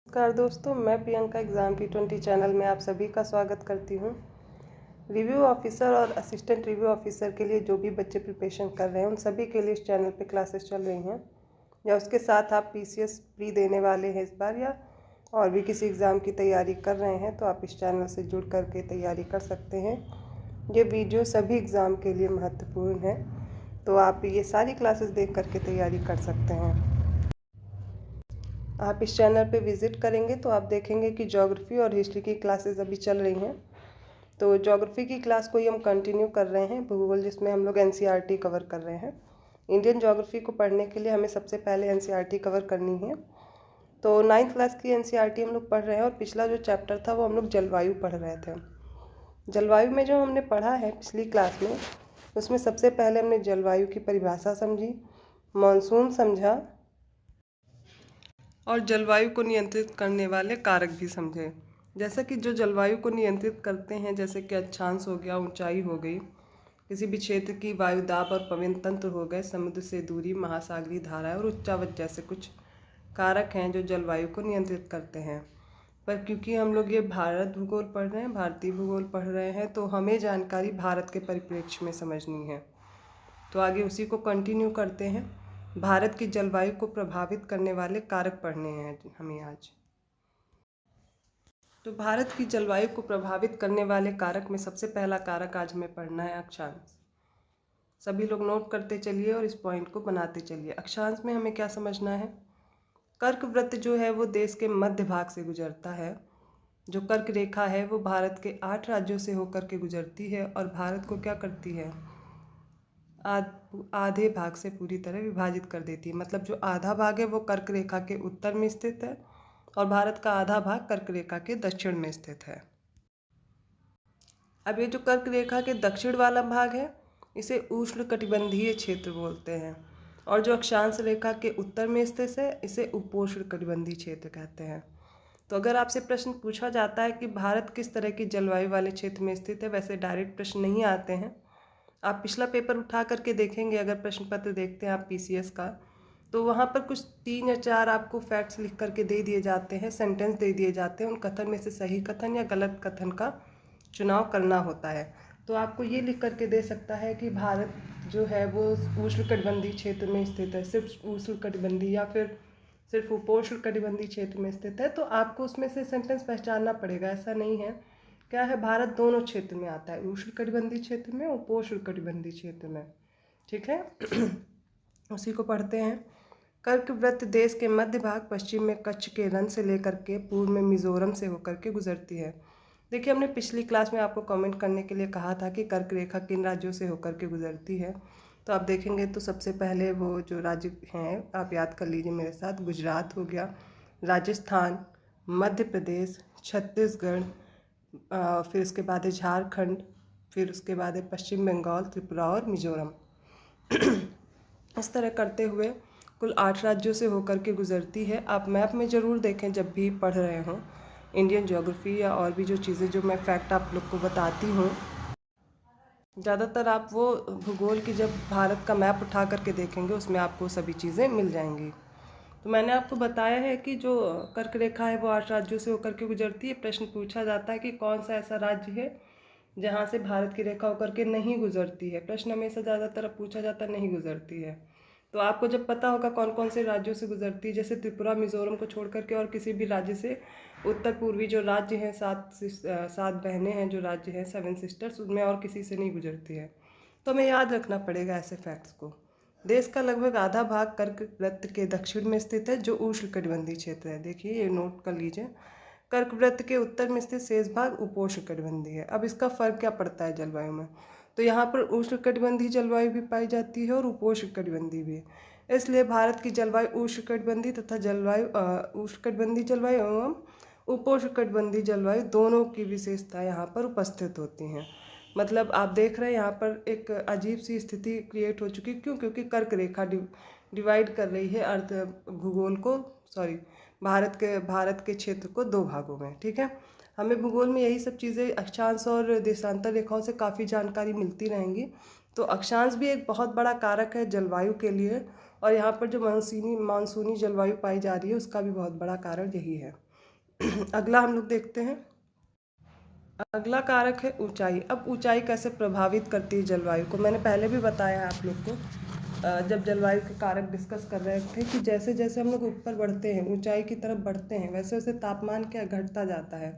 नमस्कार दोस्तों, मैं प्रियंका एग्ज़ाम P20 चैनल में आप सभी का स्वागत करती हूँ। रिव्यू ऑफिसर और असिस्टेंट रिव्यू ऑफिसर के लिए जो भी बच्चे प्रिपरेशन कर रहे हैं उन सभी के लिए इस चैनल पे क्लासेस चल रही हैं। या उसके साथ आप PCS प्री देने वाले हैं इस बार, या और भी किसी एग्ज़ाम की तैयारी कर रहे हैं तो आप इस चैनल से जुड़ कर के तैयारी कर सकते हैं। ये वीडियो सभी एग्ज़ाम के लिए महत्वपूर्ण है, तो आप ये सारी क्लासेस देख कर के तैयारी कर सकते हैं। आप इस चैनल पे विज़िट करेंगे तो आप देखेंगे कि ज्योग्राफी और हिस्ट्री की क्लासेस अभी चल रही हैं। तो ज्योग्राफी की क्लास को ही हम कंटिन्यू कर रहे हैं, भूगोल जिसमें हम लोग NCERT कवर कर रहे हैं। इंडियन ज्योग्राफी को पढ़ने के लिए हमें सबसे पहले NCERT कवर करनी है। तो 9th क्लास की NCERT हम लोग पढ़ रहे हैं और पिछला जो चैप्टर था वो हम लोग जलवायु पढ़ रहे थे। जलवायु में जो हमने पढ़ा है पिछली क्लास में, उसमें सबसे पहले हमने जलवायु की परिभाषा समझी, मानसून समझा और जलवायु को नियंत्रित करने वाले कारक भी समझे। जैसा कि जो जलवायु को नियंत्रित करते हैं, जैसे कि अक्षांश हो गया, ऊंचाई हो गई, किसी भी क्षेत्र की वायु दाब और पवन तंत्र हो गए, समुद्र से दूरी, महासागरीय धाराएं और उच्चावच जैसे कुछ कारक हैं जो जलवायु को नियंत्रित करते हैं। पर क्योंकि हम लोग ये भारत भूगोल पढ़ रहे हैं, भारतीय भूगोल पढ़ रहे हैं, तो हमें जानकारी भारत के परिप्रेक्ष्य में समझनी है। तो आगे उसी को कंटिन्यू करते हैं। भारत की जलवायु को प्रभावित करने वाले कारक पढ़ने हैं हमें आज। तो भारत की जलवायु को प्रभावित करने वाले कारक में सबसे पहला कारक आज हमें पढ़ना है अक्षांश। सभी लोग नोट करते चलिए और इस पॉइंट को बनाते चलिए। अक्षांश में हमें क्या समझना है? कर्क वृत्त जो है वो देश के मध्य भाग से गुजरता है। जो कर्क रेखा है वो भारत के 8 राज्यों से होकर के गुजरती है और भारत को क्या करती है? आधे भाग से पूरी तरह विभाजित कर देती है। मतलब जो आधा भाग है वो कर्क रेखा के उत्तर में स्थित है और भारत का आधा भाग कर्क रेखा के दक्षिण में स्थित है। अब ये जो कर्क रेखा के दक्षिण वाला भाग है इसे उष्णकटिबंधीय क्षेत्र बोलते हैं, और जो अक्षांश रेखा के उत्तर में स्थित है इसे उपोष्णकटिबंधीय क्षेत्र कहते हैं। तो अगर आपसे प्रश्न पूछा जाता है कि भारत किस तरह की जलवायु वाले क्षेत्र में स्थित है, वैसे डायरेक्ट प्रश्न नहीं आते हैं। आप पिछला पेपर उठा करके देखेंगे, अगर प्रश्न पत्र देखते हैं आप PCS का, तो वहाँ पर कुछ 3 या 4 आपको फैक्ट्स लिख करके दे दिए जाते हैं, सेंटेंस दे दिए जाते हैं। उन कथन में से सही कथन या गलत कथन का चुनाव करना होता है। तो आपको ये लिख करके दे सकता है कि भारत जो है वो उष्णकटिबंधीय क्षेत्र में स्थित है, सिर्फ उष्णकटिबंधीय या फिर सिर्फ उपोष्णकटिबंधीय क्षेत्र में स्थित है। तो आपको उसमें से सेंटेंस पहचानना पड़ेगा। ऐसा नहीं है, क्या है, भारत दोनों क्षेत्र में आता है, उष्णकटिबंधीय क्षेत्र में, उपोष्णकटिबंधीय क्षेत्र में। ठीक है। उसी को पढ़ते हैं। कर्क वृत्त देश के मध्य भाग, पश्चिम में कच्छ के रण से लेकर के पूर्व में मिजोरम से होकर के गुजरती है। देखिए, हमने पिछली क्लास में आपको कमेंट करने के लिए कहा था कि कर्क रेखा किन राज्यों से होकर के गुजरती है। तो आप देखेंगे तो सबसे पहले वो जो राज्य हैं आप याद कर लीजिए मेरे साथ। गुजरात हो गया, राजस्थान, मध्य प्रदेश, छत्तीसगढ़, फिर उसके बाद है झारखंड, फिर उसके बाद है पश्चिम बंगाल, त्रिपुरा और मिजोरम। इस तरह करते हुए कुल 8 राज्यों से होकर के गुजरती है। आप मैप में ज़रूर देखें जब भी पढ़ रहे हों इंडियन ज्योग्राफी या और भी जो चीज़ें जो मैं फैक्ट आप लोग को बताती हूँ, ज़्यादातर आप वो भूगोल की जब भारत का मैप उठा करके देखेंगे उसमें आपको सभी चीज़ें मिल जाएंगी। तो मैंने आपको बताया है कि जो कर्क रेखा है वो 8 राज्यों से होकर के गुजरती है। प्रश्न पूछा जाता है कि कौन सा ऐसा राज्य है जहाँ से भारत की रेखा होकर के नहीं गुजरती है। प्रश्न हमेशा ज़्यादातर पूछा जाता है नहीं गुजरती है। तो आपको जब पता होगा कौन कौन से राज्यों से गुजरती है, जैसे त्रिपुरा मिजोरम को छोड़ करके और किसी भी राज्य से, उत्तर पूर्वी जो राज्य हैं, 7 बहनें हैं जो राज्य हैं, 7 सिस्टर्स, उनमें और किसी से नहीं गुजरती है। तो हमें याद रखना पड़ेगा ऐसे फैक्ट्स को। देश का लगभग आधा भाग कर्क वृत्त के दक्षिण में स्थित है जो उष्णकटिबंधीय क्षेत्र है। देखिए, ये नोट कर लीजिए। कर्क वृत्त के उत्तर में स्थित शेष भाग उपोष्णकटिबंधीय है। अब इसका फर्क क्या पड़ता है जलवायु में? तो यहाँ पर उष्णकटिबंधीय जलवायु भी पाई जाती है और उपोष्णकटिबंधीय भी। इसलिए भारत की जलवायु उष्णकटिबंधीय तथा उष्णकटिबंधीय जलवायु एवं उपोष्णकटिबंधीय जलवायु दोनों की विशेषता यहाँ पर उपस्थित होती हैं। मतलब आप देख रहे हैं यहाँ पर एक अजीब सी स्थिति क्रिएट हो चुकी। क्यों? क्योंकि कर्क रेखा डिवाइड कर रही है अर्थ भूगोल को, भारत के क्षेत्र को 2 भागों में। ठीक है। हमें भूगोल में यही सब चीज़ें अक्षांश और देशांतर रेखाओं से काफ़ी जानकारी मिलती रहेंगी। तो अक्षांश भी एक बहुत बड़ा कारक है जलवायु के लिए, और यहाँ पर जो मानसूनी जलवायु पाई जा रही है उसका भी बहुत बड़ा कारण यही है। अगला हम लोग देखते हैं, अगला कारक है ऊंचाई। अब ऊंचाई कैसे प्रभावित करती है जलवायु को, मैंने पहले भी बताया आप लोग को जब जलवायु के कारक डिस्कस कर रहे थे कि जैसे जैसे हम लोग ऊपर बढ़ते हैं, ऊंचाई की तरफ बढ़ते हैं, वैसे वैसे तापमान क्या घटता जाता है।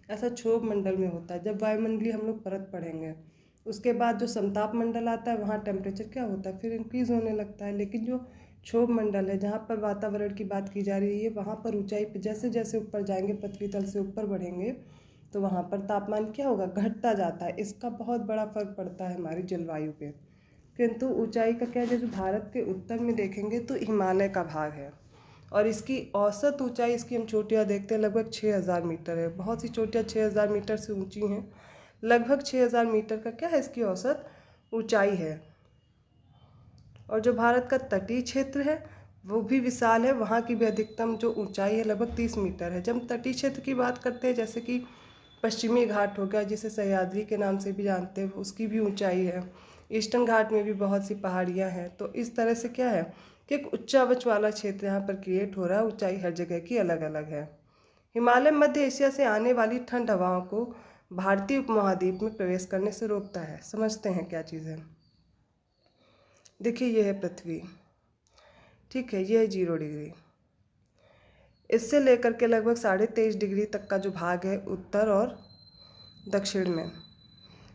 ऐसा क्षोभ मंडल में होता है। जब वायुमंडलीय हम लोग परत पढ़ेंगे, उसके बाद जो समताप मंडल आता है, वहाँ टेम्परेचर क्या होता है, फिर इंक्रीज़ होने लगता है। लेकिन जो क्षोभ मंडल है, जहाँ पर वातावरण की बात की जा रही है, वहाँ पर ऊंचाई पर जैसे जैसे ऊपर जाएंगे, पृथ्वी तल से ऊपर बढ़ेंगे, तो वहाँ पर तापमान क्या होगा, घटता जाता है। इसका बहुत बड़ा फर्क पड़ता है हमारी जलवायु पे। किंतु ऊंचाई का क्या है, जैसे भारत के उत्तर में देखेंगे तो हिमालय का भाग है, और इसकी औसत ऊंचाई, इसकी हम चोटियाँ देखते हैं, लगभग 6000 मीटर है। बहुत सी चोटियाँ 6000 मीटर से ऊंची हैं। लगभग 6000 मीटर का क्या है, इसकी औसत ऊंचाई है। और जो भारत का तटीय क्षेत्र है वो भी विशाल है। वहाँ की भी अधिकतम जो ऊंचाई है लगभग 30 मीटर है। जब हम तटीय क्षेत्र की बात करते हैं, जैसे कि पश्चिमी घाट हो गया, जिसे सह्याद्री के नाम से भी जानते हैं, उसकी भी ऊंचाई है। ईस्टर्न घाट में भी बहुत सी पहाड़ियाँ हैं। तो इस तरह से क्या है कि एक उच्चावच वाला क्षेत्र यहाँ पर क्रिएट हो रहा है। ऊंचाई हर जगह की अलग अलग है। हिमालय मध्य एशिया से आने वाली ठंड हवाओं को भारतीय उपमहाद्वीप में प्रवेश करने से रोकता है। समझते हैं क्या चीज़ है। देखिए, ये है पृथ्वी, ठीक है, ये है 0 डिग्री। इससे लेकर के लगभग 23.5 डिग्री तक का जो भाग है उत्तर और दक्षिण में,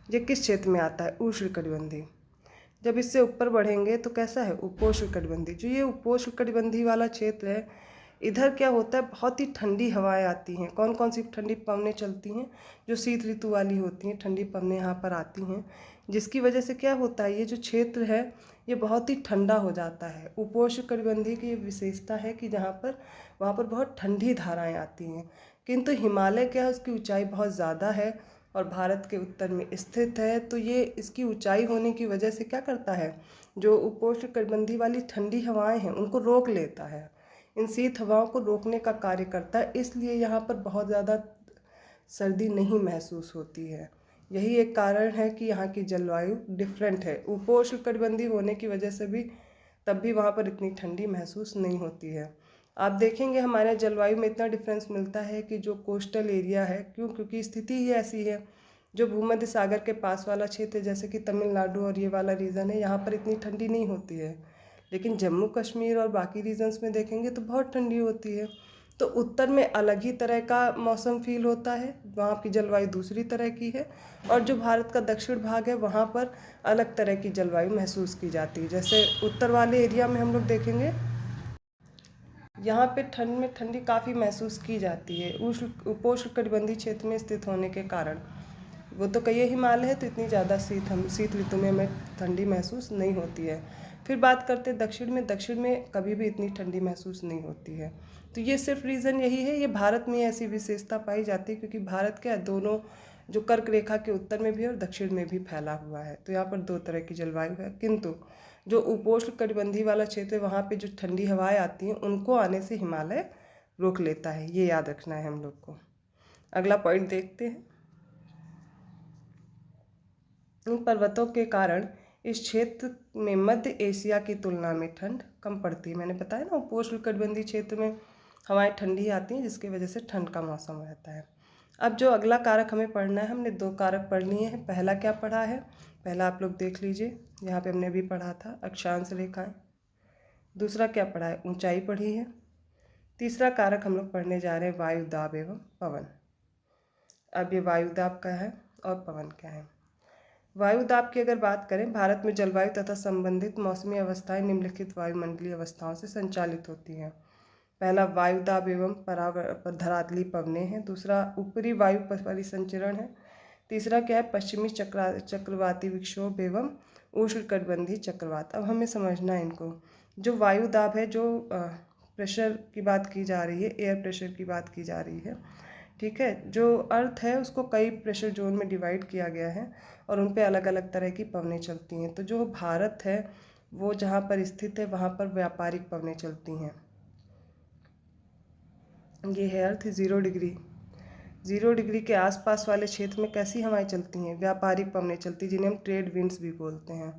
ये किस क्षेत्र में आता है, उष्णकटिबंधीय। जब इससे ऊपर बढ़ेंगे तो कैसा है, उपोष्णकटिबंधीय। जो ये उपोष्णकटिबंधीय वाला क्षेत्र है, इधर क्या होता है, बहुत ही ठंडी हवाएं आती हैं। कौन कौन सी ठंडी पवनें चलती हैं, जो शीत ऋतु वाली होती हैं, ठंडी पवनें यहाँ पर आती हैं, जिसकी वजह से क्या होता है, ये जो क्षेत्र है ये बहुत ही ठंडा हो जाता है। उपोष्णकटिबंधीय की ये विशेषता है कि वहाँ पर बहुत ठंडी धाराएँ आती हैं। किंतु हिमालय क्या है, उसकी ऊंचाई बहुत ज़्यादा है और भारत के उत्तर में स्थित है। तो ये इसकी ऊंचाई होने की वजह से क्या करता है, जो उपोष्णकटिबंधीय वाली ठंडी हवाएं हैं उनको रोक लेता है, इन शीत हवाओं को रोकने का कार्य करता है। इसलिए यहाँ पर बहुत ज़्यादा सर्दी नहीं महसूस होती है। यही एक कारण है कि यहाँ की जलवायु डिफरेंट है। उपोष्णकटिबंधीय होने की वजह से भी तब भी वहाँ पर इतनी ठंडी महसूस नहीं होती है। आप देखेंगे हमारे जलवायु में इतना डिफरेंस मिलता है कि जो कोस्टल एरिया है, क्योंकि स्थिति ही ऐसी है, जो भूमध्य सागर के पास वाला क्षेत्र जैसे कि तमिलनाडु और ये वाला रीजन है, यहाँ पर इतनी ठंडी नहीं होती है। लेकिन जम्मू कश्मीर और बाकी रीजन्स में देखेंगे तो बहुत ठंडी होती है। तो उत्तर में अलग ही तरह का मौसम फील होता है, वहाँ की जलवायु दूसरी तरह की है। और जो भारत का दक्षिण भाग है, वहाँ पर अलग तरह की जलवायु महसूस की जाती है। जैसे उत्तर वाले एरिया में हम लोग देखेंगे, यहाँ पे ठंड में ठंडी काफ़ी महसूस की जाती है, उपोष्णकटिबंधीय क्षेत्र में स्थित होने के कारण। वो तो कई हिमालय है, तो इतनी ज़्यादा शीत ऋतु में हमें ठंडी महसूस नहीं होती है। फिर बात करते हैं दक्षिण में कभी भी इतनी ठंडी महसूस नहीं होती है। तो ये सिर्फ रीज़न यही है, ये भारत में ऐसी विशेषता पाई जाती है क्योंकि भारत क्या है, दोनों जो कर्क रेखा के उत्तर में भी और दक्षिण में भी फैला हुआ है। तो यहाँ पर 2 तरह की जलवायु है। किंतु जो उपोष्णकटिबंधीय वाला क्षेत्र है, वहाँ पे जो ठंडी हवाएं आती हैं उनको आने से हिमालय रोक लेता है। ये याद रखना है हम लोग को। अगला पॉइंट देखते हैं। इन पर्वतों के कारण इस क्षेत्र में मध्य एशिया की तुलना में ठंड कम पड़ती है। मैंने बताया ना, उपोष्णकटिबंधीय क्षेत्र में हवाएं ठंडी आती हैं, जिसकी वजह से ठंड का मौसम रहता है। अब जो अगला कारक हमें पढ़ना है, हमने 2 कारक पढ़ लिए हैं। पहला क्या पढ़ा है, पहला आप लोग देख लीजिए, यहाँ पे हमने अभी पढ़ा था अक्षांश रेखाएं। दूसरा क्या पढ़ा है, ऊंचाई पढ़ी है। तीसरा कारक हम लोग पढ़ने जा रहे हैं वायु दाब एवं पवन। अब ये वायु दाब क्या है और पवन क्या है। वायु दाब की अगर बात करें, भारत में जलवायु तथा संबंधित मौसमी अवस्थाएं निम्नलिखित वायुमंडलीय अवस्थाओं से संचालित होती हैं। पहला वायु दाब एवं धरातलीय पवनें हैं। दूसरा ऊपरी वायु परिसंचरण है। तीसरा क्या है, पश्चिमी चक्रवाती विक्षोभ एवं उष्णकटिबंधीय चक्रवात। अब हमें समझना है इनको। जो वायु दाब है, जो प्रेशर की बात की जा रही है, एयर प्रेशर की बात की जा रही है, ठीक है। जो अर्थ है उसको कई प्रेशर जोन में डिवाइड किया गया है और उन पे अलग अलग तरह की पवनें चलती हैं। तो जो भारत है वो जहाँ पर स्थित है, वहाँ पर व्यापारिक पवनें चलती हैं। ये है अर्थ 0 डिग्री। 0 डिग्री के आसपास वाले क्षेत्र में कैसी हवाएं चलती हैं, व्यापारिक पवनें चलती हैं, जिन्हें हम ट्रेड विंड्स भी बोलते हैं,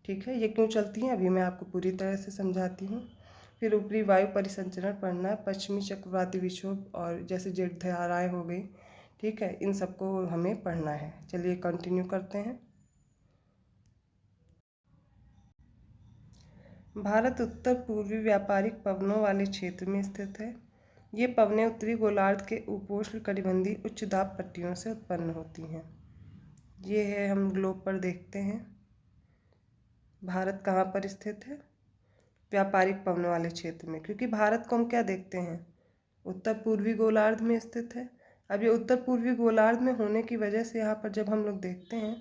ठीक है। ये क्यों चलती हैं अभी मैं आपको पूरी तरह से समझाती हूँ। फिर ऊपरी वायु परिसंचरण पढ़ना है, पश्चिमी चक्रवाती विक्षोभ और जैसे जेट धाराएँ हो गई, ठीक है, इन सबको हमें पढ़ना है। चलिए कंटिन्यू करते हैं। भारत उत्तर पूर्वी व्यापारिक पवनों वाले क्षेत्र में स्थित है। ये पवनें उत्तरी गोलार्ध के उपोष्ण कटिबंधीय उच्च दाब पट्टियों से उत्पन्न होती हैं। ये है, हम ग्लोब पर देखते हैं भारत कहाँ पर स्थित है, व्यापारिक पवनों वाले क्षेत्र में, क्योंकि भारत को हम क्या देखते हैं, उत्तर पूर्वी गोलार्ध में स्थित है। अब ये उत्तर पूर्वी गोलार्ध में होने की वजह से यहाँ पर जब हम लोग देखते हैं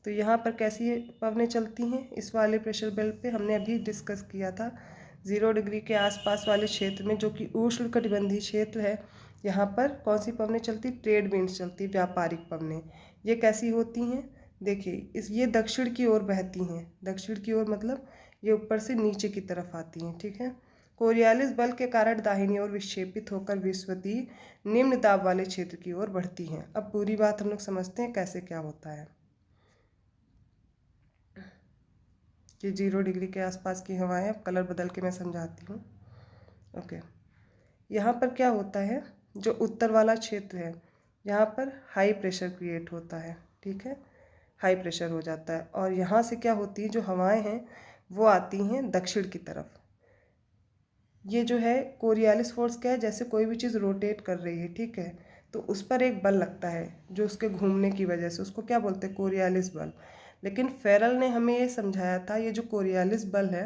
तो यहाँ पर कैसी पवनें चलती हैं, इस वाले प्रेशर बेल्ट पे हमने अभी डिस्कस किया था 0 डिग्री के आसपास वाले क्षेत्र में, जो कि उष्ण कटिबंधीय क्षेत्र है, यहाँ पर कौन सी पवनें चलती, ट्रेड विंड्स चलती, व्यापारिक पवनें। ये कैसी होती हैं, देखिए ये दक्षिण की ओर बहती हैं, दक्षिण की ओर मतलब ये ऊपर से नीचे की तरफ आती हैं, ठीक है। कोरियालिस बल के कारण दाहिनी ओर विक्षेपित होकर विषुवतीय निम्न दाब वाले क्षेत्र की ओर बढ़ती हैं। अब पूरी बात हम लोग समझते हैं कैसे क्या होता है। ये 0 डिग्री के आसपास की हवाएं, अब कलर बदल के मैं समझाती हूँ। ओके, यहाँ पर क्या होता है, जो उत्तर वाला क्षेत्र है यहाँ पर हाई प्रेशर क्रिएट होता है, ठीक है, हाई प्रेशर हो जाता है, और यहाँ से क्या होती है, जो हवाएं हैं वो आती हैं दक्षिण की तरफ। ये जो है कोरियालिस फोर्स क्या है, जैसे कोई भी चीज़ रोटेट कर रही है, ठीक है, तो उस पर एक बल लगता है जो उसके घूमने की वजह से, उसको क्या बोलते हैं, कोरियालिस बल। लेकिन फेरल ने हमें ये समझाया था, ये जो कोरियालिस बल है,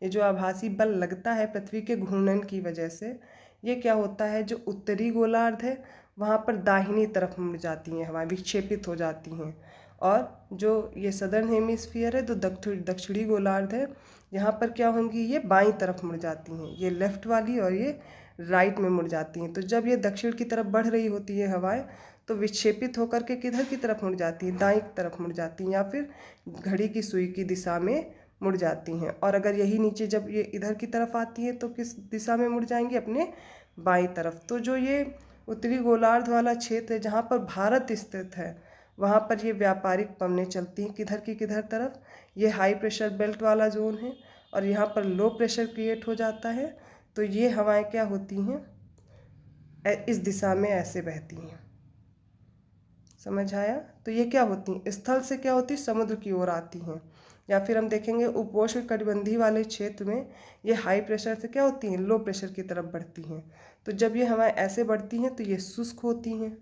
ये जो आभासी बल लगता है पृथ्वी के घूर्णन की वजह से, ये क्या होता है, जो उत्तरी गोलार्ध है वहाँ पर दाहिनी तरफ मुड़ जाती हैं हवाएं, विक्षेपित हो जाती हैं, और जो ये सदर्न हेमिस्फीयर है, तो दक्षिणी गोलार्ध है, यहाँ पर क्या होंगी, ये बाईं तरफ मुड़ जाती हैं, ये लेफ़्ट वाली और ये राइट में मुड़ जाती हैं। तो जब ये दक्षिण की तरफ बढ़ रही होती है हवाएं, तो विक्षेपित होकर के किधर की तरफ मुड़ जाती हैं, दाईं तरफ मुड़ जाती हैं, या फिर घड़ी की सुई की दिशा में मुड़ जाती हैं। और अगर यही नीचे जब ये इधर की तरफ आती हैं तो किस दिशा में मुड़ जाएंगी, अपने बाईं तरफ। तो जो ये उत्तरी गोलार्ध वाला क्षेत्र है जहाँ पर भारत स्थित है, वहाँ पर ये व्यापारिक पवनें चलती हैं, किधर की किधर तरफ, ये हाई प्रेशर बेल्ट वाला जोन है, और यहाँ पर लो प्रेशर क्रिएट हो जाता है, तो ये हवाएं क्या होती हैं, इस दिशा में ऐसे बहती हैं। समझ आया। तो ये क्या होती हैं, स्थल से क्या होती है, समुद्र की ओर आती हैं, या फिर हम देखेंगे उपोष्ण कटिबंधीय वाले क्षेत्र में ये हाई प्रेशर से क्या होती हैं, लो प्रेशर की तरफ बढ़ती हैं। तो जब ये हवाएं ऐसे बढ़ती हैं तो ये शुष्क होती हैं,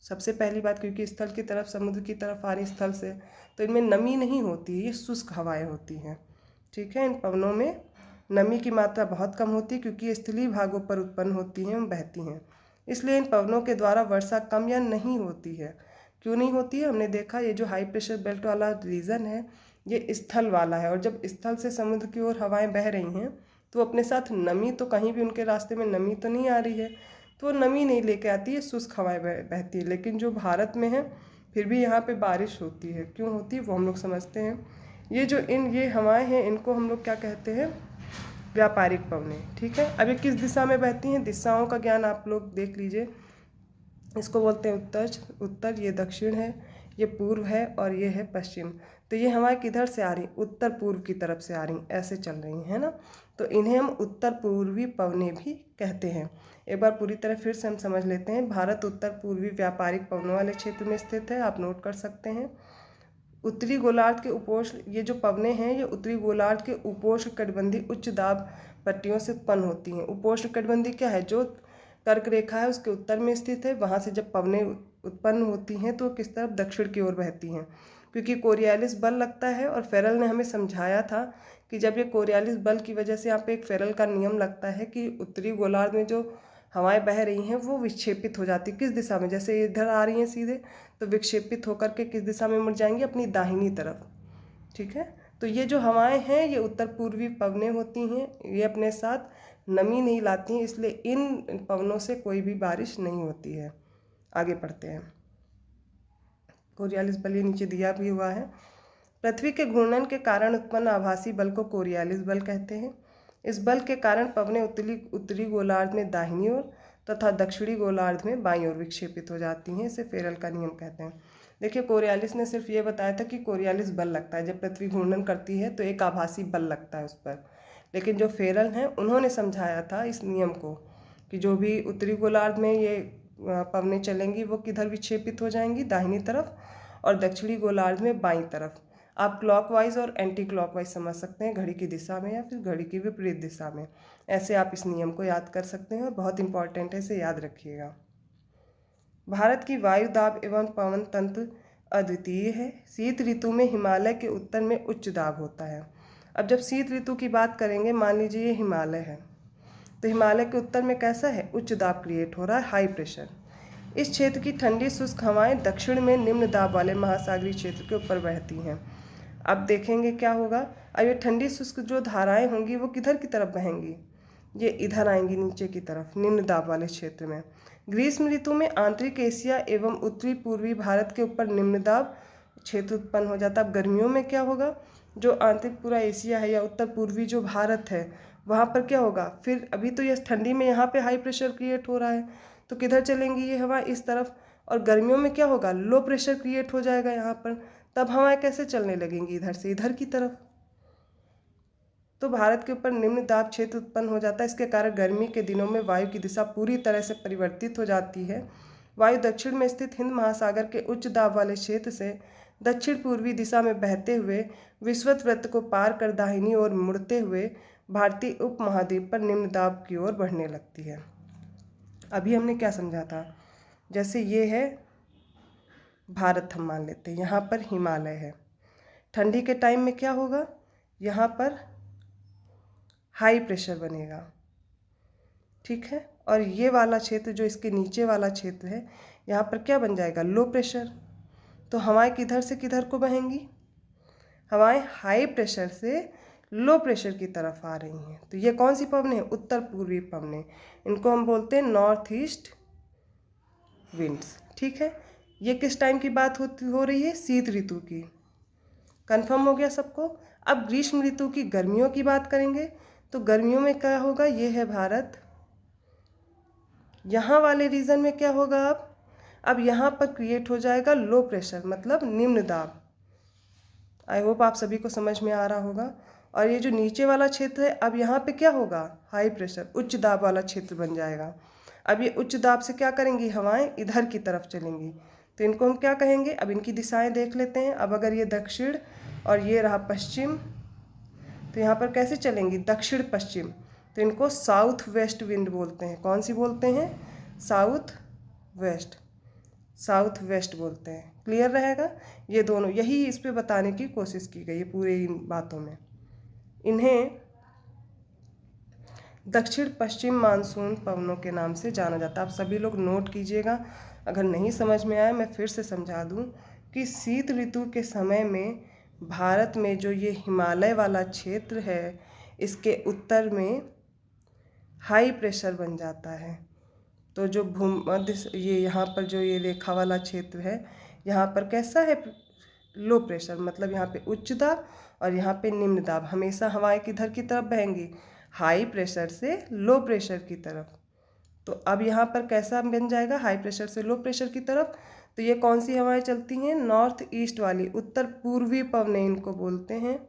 सबसे पहली बात, क्योंकि स्थल की तरफ, समुद्र की तरफ आ रही स्थल से, तो इनमें नमी नहीं होती है, ये शुष्क हवाएं होती हैं, ठीक है। इन पवनों में नमी की मात्रा बहुत कम होती है, क्योंकि ये स्थलीय भागों पर उत्पन्न होती हैं, बहती हैं, इसलिए इन पवनों के द्वारा वर्षा कम या नहीं होती है। क्यों नहीं होती है, हमने देखा ये जो हाई प्रेशर बेल्ट वाला रीजन है ये स्थल वाला है, और जब स्थल से समुद्र की ओर हवाएं बह रही हैं तो अपने साथ नमी, तो कहीं भी उनके रास्ते में नमी तो नहीं आ रही है, तो नमी नहीं लेके आती है, शुष्क हवाएं बहती है। लेकिन जो भारत में है फिर भी यहाँ पे बारिश होती है, क्यों होती है वो हम लोग समझते हैं। ये हवाएं हैं, इनको हम लोग क्या कहते हैं, व्यापारिक पवनें, ठीक है। अब ये किस दिशा में बहती हैं, दिशाओं का ज्ञान आप लोग देख लीजिए। इसको बोलते हैं उत्तर, ये दक्षिण है, ये पूर्व है, और ये है पश्चिम। तो ये हवाएं किधर से आ रही, उत्तर पूर्व की तरफ से आ रही, ऐसे चल रही है ना, तो इन्हें हम उत्तर पूर्वी पवनें भी कहते हैं। एक बार पूरी तरह फिर से हम समझ लेते हैं। भारत उत्तर पूर्वी व्यापारिक पवनों वाले क्षेत्र में स्थित है, आप नोट कर सकते हैं। उत्तरी गोलार्ध के उपोष्ण, ये जो पवनें हैं ये उत्तरी गोलार्ध के उपोष्ण कटिबंधीय उच्च दाब पट्टियों से उत्पन्न होती हैं। उपोष्ण कटिबंधीय क्या है, जो कर्क रेखा है उसके उत्तर में स्थित है, वहाँ से जब पवनें उत्पन्न होती हैं तो किस तरफ, दक्षिण की ओर बहती हैं, क्योंकि कोरियालिस बल लगता है। और फेरल ने हमें समझाया था कि जब ये कोरियालिस बल की वजह से यहाँ पे एक फेरल का नियम लगता है कि उत्तरी गोलार्ध में जो हवाएं बह रही हैं वो विक्षेपित हो जाती, किस दिशा में, जैसे इधर आ रही हैं सीधे, तो विक्षेपित होकर के किस दिशा में मुड़ जाएंगी, अपनी दाहिनी तरफ, ठीक है। तो ये जो हवाएं हैं ये उत्तर पूर्वी पवनें होती हैं, ये अपने साथ नमी नहीं लाती हैं, इसलिए इन पवनों से कोई भी बारिश नहीं होती है। आगे पढ़ते हैं। कोरियालिस बल ये नीचे दिया भी हुआ है। पृथ्वी के घूर्णन के कारण उत्पन्न आभासी बल को कोरियालिस बल कहते हैं। इस बल के कारण पवनें उत्तरी गोलार्ध में दाहिनी ओर तथा दक्षिणी गोलार्ध में बाईं ओर विक्षेपित हो जाती हैं, इसे फेरल का नियम कहते हैं। देखिए कोरियालिस ने सिर्फ ये बताया था कि कोरियालिस बल लगता है, जब पृथ्वी घूर्णन करती है तो एक आभासी बल लगता है उस पर, लेकिन जो फेरल हैं उन्होंने समझाया था इस नियम को कि जो भी उत्तरी गोलार्ध में ये पवनें चलेंगी वो किधर विक्षेपित हो जाएंगी, दाहिनी तरफ, और दक्षिणी गोलार्ध में बाईं तरफ। आप क्लॉकवाइज और एंटी क्लॉकवाइज समझ सकते हैं, घड़ी की दिशा में या फिर घड़ी की विपरीत दिशा में। ऐसे आप इस नियम को याद कर सकते हैं और बहुत इंपॉर्टेंट है, इसे याद रखिएगा। भारत की वायु दाब एवं पवन तंत्र अद्वितीय है। शीत ऋतु में हिमालय के उत्तर में उच्च दाब होता है। अब जब शीत ऋतु की बात करेंगे, मान लीजिए ये हिमालय है, तो हिमालय के उत्तर में कैसा है, उच्च दाब क्रिएट हो रहा है, हाई प्रेशर। इस क्षेत्र की ठंडी शुष्क हवाएं दक्षिण में निम्न दाब वाले महासागरीय क्षेत्र के ऊपर बहती हैं। अब देखेंगे क्या होगा। अब ये ठंडी शुष्क जो धाराएं होंगी वो किधर की तरफ बहेंगी, ये इधर आएंगी नीचे की तरफ, निम्न दाब वाले क्षेत्र में। ग्रीष्म ऋतु में आंतरिक एशिया एवं उत्तरी पूर्वी भारत के ऊपर निम्न दाब क्षेत्र उत्पन्न हो जाता है। अब गर्मियों में क्या होगा, जो आंतरिक पूरा एशिया है या उत्तर पूर्वी जो भारत है वहाँ पर क्या होगा, फिर अभी तो ये ठंडी में यहाँ पे हाई प्रेशर क्रिएट हो रहा है, तो किधर चलेंगी ये हवा, इस तरफ। और गर्मियों में क्या होगा, लो प्रेशर क्रिएट हो जाएगा यहाँ पर, तब हवाएं कैसे चलने लगेंगी, इधर से इधर की तरफ। तो भारत के ऊपर निम्न दाब क्षेत्र उत्पन्न हो जाता है। इसके कारण गर्मी के दिनों में वायु की दिशा पूरी तरह से परिवर्तित हो जाती है। वायु दक्षिण में स्थित हिंद महासागर के उच्च दाब वाले क्षेत्र से दक्षिण पूर्वी दिशा में बहते हुए विषुवत वृत्त को पार कर दाहिनी ओर मुड़ते हुए भारतीय उपमहाद्वीप पर निम्न दाब की ओर बढ़ने लगती है। अभी हमने क्या समझा था, जैसे ये है भारत, हम मान लेते हैं, यहाँ पर हिमालय है। ठंडी के टाइम में क्या होगा, यहाँ पर हाई प्रेशर बनेगा, ठीक है। और ये वाला क्षेत्र जो इसके नीचे वाला क्षेत्र है, यहाँ पर क्या बन जाएगा, लो प्रेशर। तो हवाएं किधर से किधर को बहेंगी, हवाएं हाई प्रेशर से लो प्रेशर की तरफ आ रही हैं। तो ये कौन सी पवनें हैं, उत्तर पूर्वी पवनें, इनको हम बोलते हैं नॉर्थ ईस्ट विंड्स, ठीक है। ये किस टाइम की बात हो रही है, शीत ऋतु की। कंफर्म हो गया सबको। अब ग्रीष्म ऋतु की, गर्मियों की बात करेंगे, तो गर्मियों में क्या होगा, ये है भारत, यहाँ वाले रीजन में क्या होगा, अब यहाँ पर क्रिएट हो जाएगा लो प्रेशर, मतलब निम्न दाब। आई होप आप सभी को समझ में आ रहा होगा। और ये जो नीचे वाला क्षेत्र है, अब यहाँ पे क्या होगा, हाई प्रेशर, उच्च दाब वाला क्षेत्र बन जाएगा। अब ये उच्च दाब से क्या करेंगी, हवाएं इधर की तरफ चलेंगी, तो इनको हम क्या कहेंगे। अब इनकी दिशाएं देख लेते हैं। अब अगर ये दक्षिण और ये रहा पश्चिम, तो यहाँ पर कैसे चलेंगी, दक्षिण पश्चिम, तो इनको साउथ वेस्ट विंड बोलते हैं। कौन सी बोलते हैं, साउथ वेस्ट बोलते हैं। क्लियर रहेगा, ये दोनों, यही इस पे बताने की कोशिश की गई है पूरे इन बातों में। इन्हें दक्षिण पश्चिम मानसून पवनों के नाम से जाना जाता है। आप सभी लोग नोट कीजिएगा, अगर नहीं समझ में आया मैं फिर से समझा दूं कि शीत ऋतु के समय में भारत में जो ये हिमालय वाला क्षेत्र है, इसके उत्तर में हाई प्रेशर बन जाता है। तो जो भूमध्य, ये यहाँ पर जो ये रेखा वाला क्षेत्र है, यहाँ पर कैसा है, लो प्रेशर, मतलब यहाँ पे उच्च दाब और यहाँ पे निम्न दाब। हमेशा हवाएं किधर की तरफ बहेंगी, हाई प्रेशर से लो प्रेशर की तरफ। तो अब यहाँ पर कैसा बन जाएगा, हाई प्रेशर से लो प्रेशर की तरफ। तो ये कौन सी हवाएं चलती हैं, नॉर्थ ईस्ट वाली, उत्तर पूर्वी पवनें इनको बोलते हैं।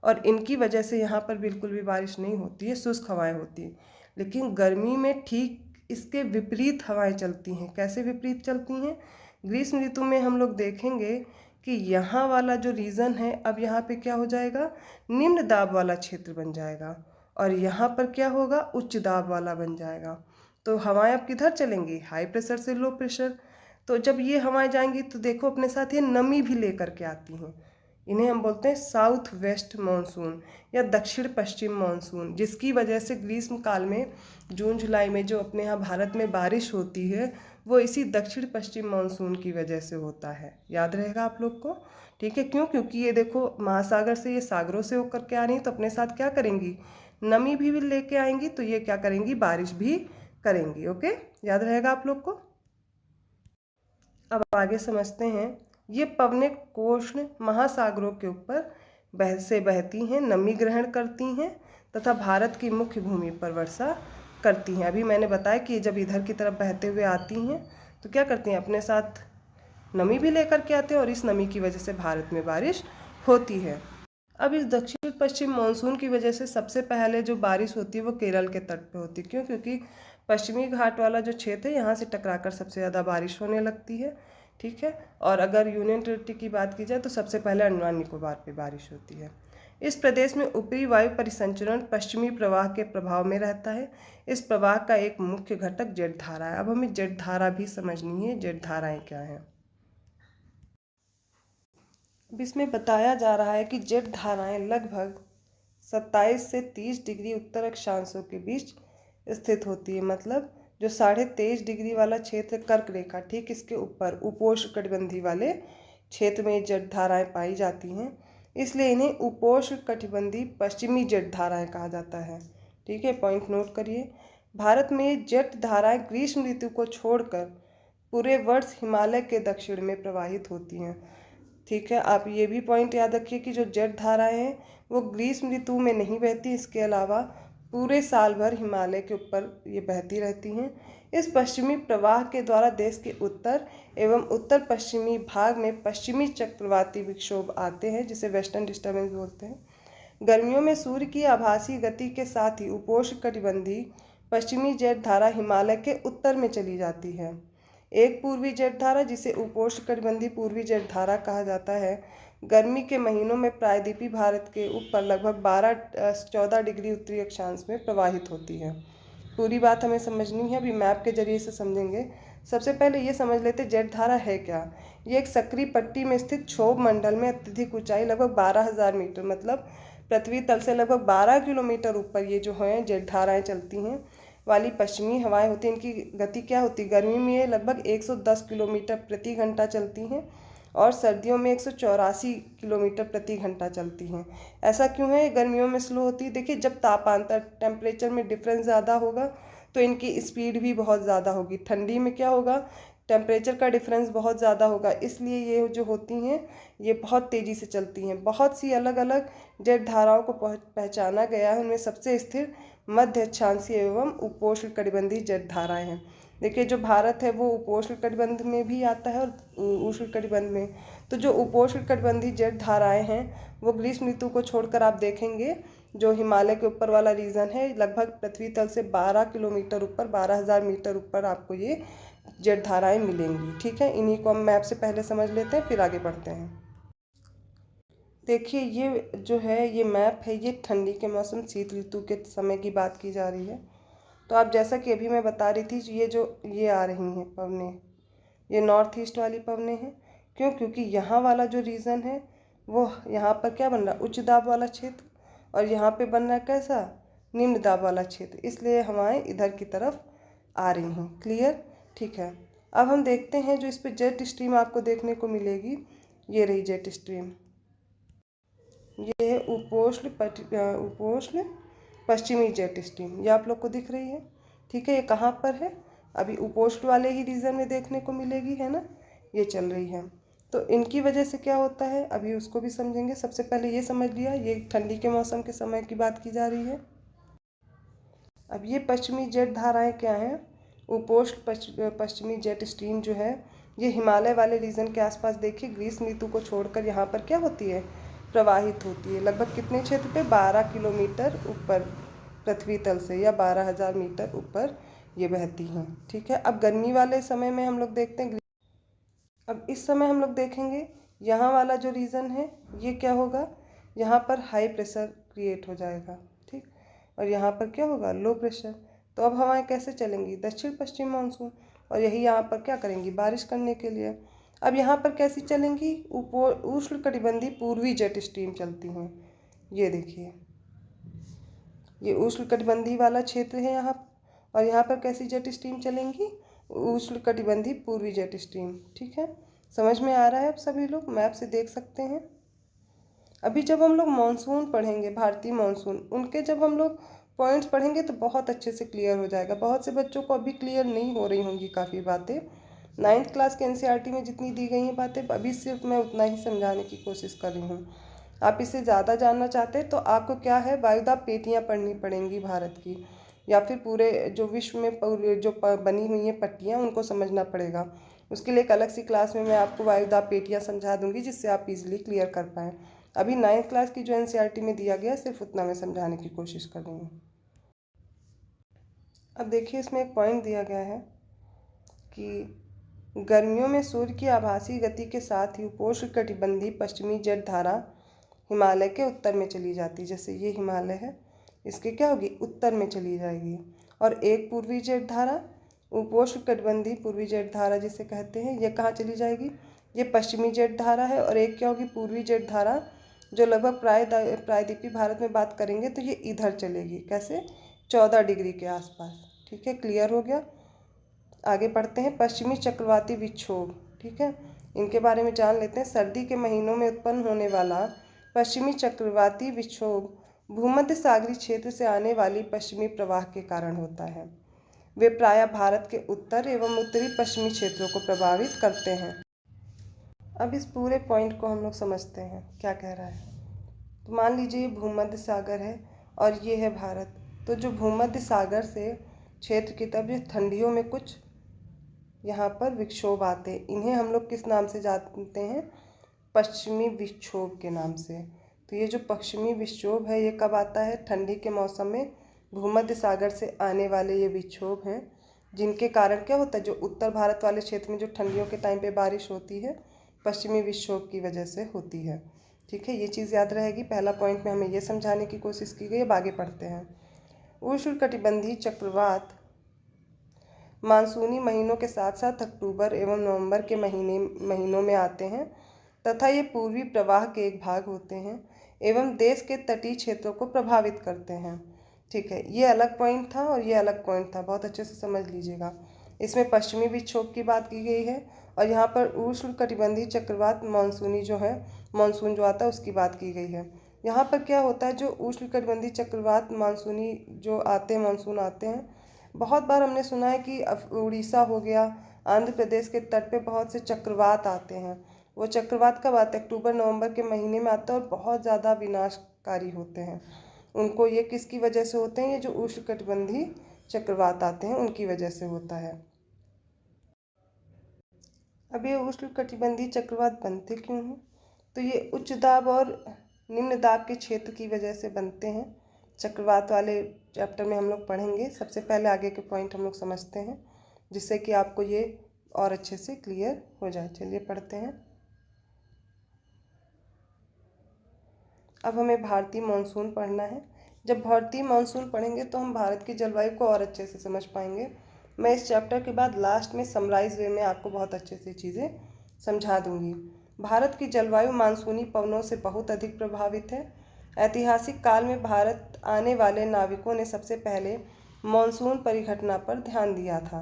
और इनकी वजह से यहाँ पर बिल्कुल भी बारिश नहीं होती है, शुष्क हवाएं होती हैं। लेकिन गर्मी में ठीक इसके विपरीत हवाएं चलती हैं। कैसे विपरीत चलती हैं, ग्रीष्म ऋतु में हम लोग देखेंगे कि यहाँ वाला जो रीजन है, अब यहाँ पे क्या हो जाएगा, निम्न दाब वाला क्षेत्र बन जाएगा, और यहाँ पर क्या होगा, उच्च दाब वाला बन जाएगा। तो हवाएं अब किधर चलेंगी, हाई प्रेशर से लो प्रेशर। तो जब ये हवाएं जाएंगी तो देखो अपने साथ ये नमी भी लेकर के आती हैं। इन्हें हम बोलते हैं साउथ वेस्ट मानसून या दक्षिण पश्चिम मानसून, जिसकी वजह से ग्रीष्म काल में जून जुलाई में जो अपने यहाँ भारत में बारिश होती है, वो इसी दक्षिण पश्चिम मानसून की वजह से होता है। याद रहेगा आप लोग को, ठीक है। क्यों, क्योंकि ये देखो महासागर से, ये सागरों से होकर के आ रही हैं, तो अपने साथ क्या करेंगी, नमी भी लेके आएंगी, तो ये क्या करेंगी, बारिश भी करेंगी। ओके, याद रहेगा आप लोग को। अब आगे समझते हैं। ये पवनें कोष्ण महासागरों के ऊपर बहती हैं, नमी ग्रहण करती हैं तथा भारत की मुख्य भूमि पर वर्षा करती हैं। अभी मैंने बताया कि जब इधर की तरफ बहते हुए आती हैं तो क्या करती हैं, अपने साथ नमी भी लेकर के आते हैं, और इस नमी की वजह से भारत में बारिश होती है। अब इस दक्षिण पश्चिम मानसून की वजह से सबसे पहले जो बारिश होती है वो केरल के तट पे होती है। क्यों? क्योंकि पश्चिमी घाट वाला जो क्षेत्र है यहाँ से टकराकर सबसे ज़्यादा बारिश होने लगती है। ठीक है। और अगर यूनियन टेरिटरी की बात की जाए तो सबसे पहले अंडमान निकोबार पे बारिश होती है। इस प्रदेश में ऊपरी वायु परिसंचरण पश्चिमी प्रवाह के प्रभाव में रहता है। इस प्रवाह का एक मुख्य घटक जेट धारा है। अब हमें जेट धारा भी समझनी है, जेट धाराएं क्या हैं। अब इसमें बताया जा रहा है कि जेट धाराएं लगभग 27 से 30 डिग्री उत्तर अक्षांशों के बीच स्थित होती है। मतलब जो 23.5 डिग्री वाला क्षेत्र कर्क रेखा ठीक इसके ऊपर उपोष्णकटिबंधीय वाले क्षेत्र में जेट धाराएं पाई जाती हैं, इसलिए इन्हें उपोष्णकटिबंधीय पश्चिमी जेट धाराएं कहा जाता है। ठीक है, पॉइंट नोट करिए। भारत में जेट धाराएं ग्रीष्म ऋतु को छोड़कर पूरे वर्ष हिमालय के दक्षिण में प्रवाहित होती हैं। ठीक है, आप ये भी पॉइंट याद रखिए कि जो जेट धाराएं हैं वो ग्रीष्म ऋतु में नहीं बहती, इसके अलावा पूरे साल भर हिमालय के ऊपर ये बहती रहती हैं। इस पश्चिमी प्रवाह के द्वारा देश के उत्तर एवं उत्तर पश्चिमी भाग में पश्चिमी चक्रवाती विक्षोभ आते हैं, जिसे वेस्टर्न डिस्टर्बेंस बोलते हैं। गर्मियों में सूर्य की आभासी गति के साथ ही उपोष्णकटिबंधीय पश्चिमी जेट धारा हिमालय के उत्तर में चली जाती है। एक पूर्वी जेट धारा, जिसे उपोष्णकटिबंधीय पूर्वी जेट धारा कहा जाता है, गर्मी के महीनों में प्रायद्वीपीय भारत के ऊपर लगभग 12-14 डिग्री उत्तरी अक्षांश में प्रवाहित होती है। पूरी बात हमें समझनी है, अभी मैप के जरिए से समझेंगे। सबसे पहले ये समझ लेते जेट धारा है क्या। ये एक सक्रिय पट्टी में स्थित क्षोभ मंडल में अत्यधिक ऊंचाई लगभग 12,000 मीटर, मतलब पृथ्वी तल से लगभग 12 किलोमीटर ऊपर ये जो है जेट धाराएं चलती हैं वाली पश्चिमी हवाएं होती हैं। इनकी गति क्या होती है? गर्मी में ये लगभग 110 किलोमीटर प्रति घंटा चलती हैं और सर्दियों में 184 किलोमीटर प्रति घंटा चलती हैं। ऐसा क्यों है? गर्मियों में स्लो होती है। देखिए, जब तापांतर टेम्परेचर में डिफरेंस ज़्यादा होगा तो इनकी स्पीड भी बहुत ज़्यादा होगी। ठंडी में क्या होगा? टेम्परेचर का डिफरेंस बहुत ज़्यादा होगा, इसलिए ये जो होती हैं ये बहुत तेज़ी से चलती हैं। बहुत सी अलग अलग जेट धाराओं को पहचाना गया है, उनमें सबसे स्थिर मध्य अक्षांशीय एवं उपोष्णकटिबंधीय जेट धाराएं हैं। देखिए, जो भारत है वो उपोष्णकटिबंध में भी आता है और उष्णकटिबंध में। तो जो उपोष्णकटिबंधीय जेट धाराएं हैं वो ग्रीष्म ऋतु को छोड़कर आप देखेंगे जो हिमालय के ऊपर वाला रीजन है, लगभग पृथ्वी तल से 12 किलोमीटर ऊपर, 12,000 मीटर ऊपर आपको ये जेट धाराएं मिलेंगी। ठीक है, इन्हीं को हम मैप से पहले समझ लेते हैं, फिर आगे बढ़ते हैं। देखिए, ये जो है ये मैप है, ये ठंडी के मौसम शीत ऋतु के समय की बात की जा रही है। तो आप जैसा कि अभी मैं बता रही थी, ये आ रही हैं पवनें, ये नॉर्थ ईस्ट वाली पवनें हैं। क्यों? क्योंकि यहाँ वाला जो रीजन है वो यहाँ पर क्या बन रहा है? उच्च दाब वाला क्षेत्र, और यहाँ पे बन रहा है कैसा? निम्न दाब वाला क्षेत्र, इसलिए हवाएं इधर की तरफ आ रही हैं। क्लियर? ठीक है, अब हम देखते हैं जो इस पर जेट स्ट्रीम आपको देखने को मिलेगी। ये रही जेट स्ट्रीम, ये है उपोष्ण पश्चिमी जेट स्ट्रीम, ये आप लोग को दिख रही है। ठीक है, ये कहाँ पर है? अभी उपोष्ण वाले ही रीजन में देखने को मिलेगी, है ना, ये चल रही है। तो इनकी वजह से क्या होता है अभी उसको भी समझेंगे। सबसे पहले ये समझ लिया, ये ठंडी के मौसम के समय की बात की जा रही है। अब ये पश्चिमी जेट धाराएं क्या हैं? उपोष्ण पश्चिमी जेट स्ट्रीम जो है ये हिमालय वाले रीजन के आसपास देखिए ग्रीष्म ऋतु को छोड़कर यहाँ पर क्या होती है? प्रवाहित होती है। लगभग कितने क्षेत्र पे? 12 किलोमीटर ऊपर पृथ्वी तल से, या 12,000 मीटर ऊपर ये बहती हैं। ठीक है, अब गर्मी वाले समय में हम लोग देखते हैं, अब इस समय हम लोग देखेंगे यहाँ वाला जो रीजन है ये क्या होगा? यहाँ पर हाई प्रेशर क्रिएट हो जाएगा। ठीक, और यहाँ पर क्या होगा? Low pressure. तो अब हवाएं कैसे चलेंगी? दक्षिण पश्चिम मानसून, और यही यहाँ पर क्या करेंगी? बारिश करने के लिए। अब यहाँ पर कैसी चलेंगी? उष्णकटिबंधीय पूर्वी जेट स्ट्रीम चलती हैं। ये देखिए, ये उष्णकटिबंधीय वाला क्षेत्र है यहाँ, और यहाँ पर कैसी जेट स्ट्रीम चलेंगी? उष्णकटिबंधीय पूर्वी जेट स्ट्रीम। ठीक है, समझ में आ रहा है? अब सभी लोग मैप से देख सकते हैं। अभी जब हम लोग मानसून पढ़ेंगे, भारतीय मानसून, उनके जब हम लोग पॉइंट्स पढ़ेंगे तो बहुत अच्छे से क्लियर हो जाएगा। बहुत से बच्चों को अभी क्लियर नहीं हो रही होंगी काफ़ी बातें। 9th क्लास के एनसीईआरटी में जितनी दी गई हैं बातें, अभी सिर्फ मैं उतना ही समझाने की कोशिश कर रही हूँ। आप इसे ज़्यादा जानना चाहते हैं तो आपको क्या है? वायुदाब पेटियाँ पढ़नी पड़ेंगी भारत की, या फिर पूरे जो विश्व में जो बनी हुई हैं पट्टियाँ, उनको समझना पड़ेगा। उसके लिए एक अलग सी क्लास में मैं आपको वायुदाब पेटियाँ समझा दूँगी, जिससे आप इजीली क्लियर कर पाएँ। अभी 9th क्लास की जो एनसीईआरटी में दिया गया सिर्फ उतना मैं समझाने की कोशिश कर रही हूँ। अब देखिए इसमें एक पॉइंट दिया गया है कि गर्मियों में सूर्य की आभासी गति के साथ ही उपोष्ण कटिबंधीय पश्चिमी जेट धारा हिमालय के उत्तर में चली जाती है। जैसे ये हिमालय है, इसके क्या होगी, उत्तर में चली जाएगी। और एक पूर्वी जेट धारा, उपोष्ण कटिबंधीय पूर्वी जेट धारा जिसे कहते हैं, ये कहाँ चली जाएगी, ये पश्चिमी जेट धारा है। और एक क्या होगी, पूर्वी जेट धारा, जो लगभग प्रायद्वीपीय भारत में बात करेंगे तो ये इधर चलेगी। कैसे, 14 डिग्री के आसपास। ठीक है, क्लियर हो गया। आगे पढ़ते हैं, पश्चिमी चक्रवाती विक्षोभ। ठीक है, इनके बारे में जान लेते हैं। सर्दी के महीनों में उत्पन्न होने वाला पश्चिमी चक्रवाती विक्षोभ भूमध्य सागरीय क्षेत्र से आने वाली पश्चिमी प्रवाह के कारण होता है। वे प्रायः भारत के उत्तर एवं उत्तरी पश्चिमी क्षेत्रों को प्रभावित करते हैं। अब इस पूरे पॉइंट को हम लोग समझते हैं क्या कह रहा है। तो मान लीजिए ये भूमध्य सागर है और ये है भारत। तो जो भूमध्य सागर से क्षेत्र की तरफ ठंडियों में कुछ यहाँ पर विक्षोभ आते हैं, इन्हें हम लोग किस नाम से जानते हैं, पश्चिमी विक्षोभ के नाम से। तो ये जो पश्चिमी विक्षोभ है ये कब आता है, ठंडी के मौसम में भूमध्य सागर से आने वाले ये विक्षोभ हैं, जिनके कारण क्या होता है, जो उत्तर भारत वाले क्षेत्र में जो ठंडियों के टाइम पे बारिश होती है पश्चिमी विक्षोभ की वजह से होती है। ठीक है, ये चीज़ याद रहेगी। पहला पॉइंट में हमें ये समझाने की कोशिश की गई। अब आगे पढ़ते हैं। उष्णकटिबंधीय चक्रवात मानसूनी महीनों के साथ साथ अक्टूबर एवं नवंबर के महीनों में आते हैं तथा ये पूर्वी प्रवाह के एक भाग होते हैं एवं देश के तटीय क्षेत्रों को प्रभावित करते हैं। ठीक है, ये अलग पॉइंट था और ये अलग पॉइंट था, बहुत अच्छे से समझ लीजिएगा। इसमें पश्चिमी विक्षोभ की बात की गई है और यहाँ पर उष्णकटिबंधीय चक्रवात मानसूनी जो है, मानसून जो आता है उसकी बात की गई है। यहाँ पर क्या होता है, जो उष्णकटिबंधीय चक्रवात मानसूनी जो आते हैं, मानसून आते हैं, बहुत बार हमने सुना है कि उड़ीसा हो गया, आंध्र प्रदेश के तट पे बहुत से चक्रवात आते हैं। वो चक्रवात कब आते हैं, अक्टूबर नवंबर के महीने में आते हैं और बहुत ज़्यादा विनाशकारी होते हैं। उनको ये किसकी वजह से होते हैं, ये जो उष्णकटिबंधीय चक्रवात आते हैं उनकी वजह से होता है। अब ये उष्णकटिबंधीय चक्रवात बनते क्यों हैं, तो ये उच्च दाब और निम्न दाब के क्षेत्र की वजह से बनते हैं। चक्रवात वाले चैप्टर में हम लोग पढ़ेंगे। सबसे पहले आगे के पॉइंट हम लोग समझते हैं जिससे कि आपको ये और अच्छे से क्लियर हो जाए। चलिए पढ़ते हैं। अब हमें भारतीय मानसून पढ़ना है। जब भारतीय मानसून पढ़ेंगे तो हम भारत की जलवायु को और अच्छे से समझ पाएंगे। मैं इस चैप्टर के बाद लास्ट में समराइज वे में आपको बहुत अच्छे से चीज़ें समझा दूंगी। भारत की जलवायु मानसूनी पवनों से बहुत अधिक प्रभावित है। ऐतिहासिक काल में भारत आने वाले नाविकों ने सबसे पहले मानसून परिघटना पर ध्यान दिया था।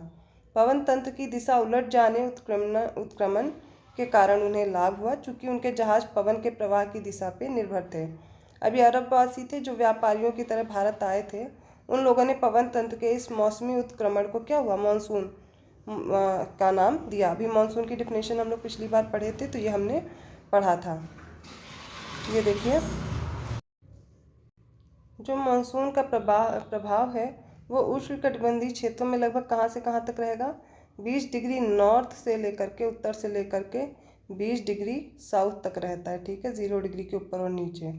पवन तंत्र की दिशा उलट जाने उत्क्रमण के कारण उन्हें लाभ हुआ, चूँकि उनके जहाज पवन के प्रवाह की दिशा पर निर्भर थे। अभी अरबवासी थे जो व्यापारियों की तरह भारत आए थे, उन लोगों ने पवन तंत्र के इस मौसमी उत्क्रमण को क्या हुआ, मानसून का नाम दिया। अभी मानसून की डिफिनेशन हम लोग पिछली बार पढ़े थे तो ये हमने पढ़ा था। ये देखिए, जो मानसून का प्रभाव है वो उष्णकटिबंधीय क्षेत्रों में लगभग कहाँ से कहाँ तक रहेगा, 20 डिग्री नॉर्थ से लेकर के, उत्तर से लेकर के 20 डिग्री साउथ तक रहता है। ठीक है, 0 डिग्री के ऊपर और नीचे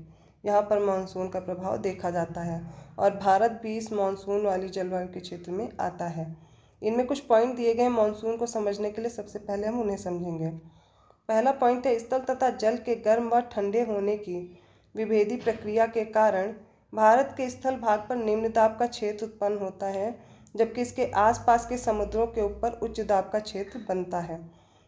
यहाँ पर मानसून का प्रभाव देखा जाता है और भारत भी इस मानसून वाली जलवायु के क्षेत्र में आता है। इनमें कुछ पॉइंट दिए गए हैं मानसून को समझने के लिए। सबसे पहले हम उन्हें समझेंगे। पहला पॉइंट है, स्थल तथा जल के गर्म व ठंडे होने की विभेदी प्रक्रिया के कारण भारत के स्थल भाग पर निम्न दाब का क्षेत्र उत्पन्न होता है, जबकि इसके आसपास के समुद्रों के ऊपर उच्च दाब का क्षेत्र बनता है।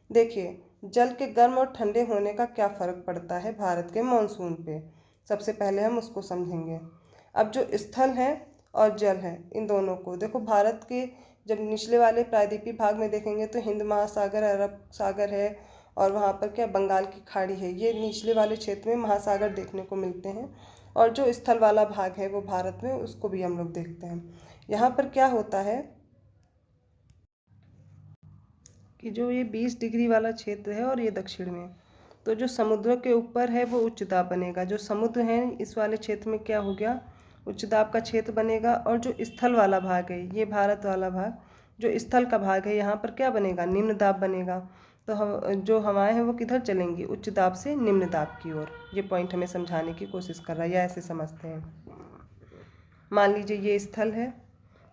देखिए, जल के गर्म और ठंडे होने का क्या फ़र्क पड़ता है भारत के मानसून पे, सबसे पहले हम उसको समझेंगे। अब जो स्थल है और जल है, इन दोनों को देखो, भारत के जब निचले वाले प्रायद्वीपीय भाग में देखेंगे तो हिंद महासागर, अरब सागर है और वहाँ पर क्या, बंगाल की खाड़ी है। ये निचले वाले क्षेत्र में महासागर देखने को मिलते हैं और जो स्थल वाला भाग है वो भारत में, उसको भी हम लोग देखते हैं। यहाँ पर क्या होता है कि जो ये 20 डिग्री वाला क्षेत्र है और ये दक्षिण में, तो जो समुद्रों के ऊपर है वो उच्च दाब बनेगा। जो समुद्र है इस वाले क्षेत्र में क्या हो गया, उच्च दाब का क्षेत्र बनेगा। और जो स्थल वाला भाग है, ये भारत वाला भाग, जो स्थल का भाग है, यहाँ पर क्या बनेगा, निम्न दाब बनेगा। तो जो हवाएं हैं वो किधर चलेंगी, उच्च दाब से निम्न दाब की ओर। ये पॉइंट हमें समझाने की कोशिश कर रहा है, या ऐसे समझते हैं। मान लीजिए ये स्थल है,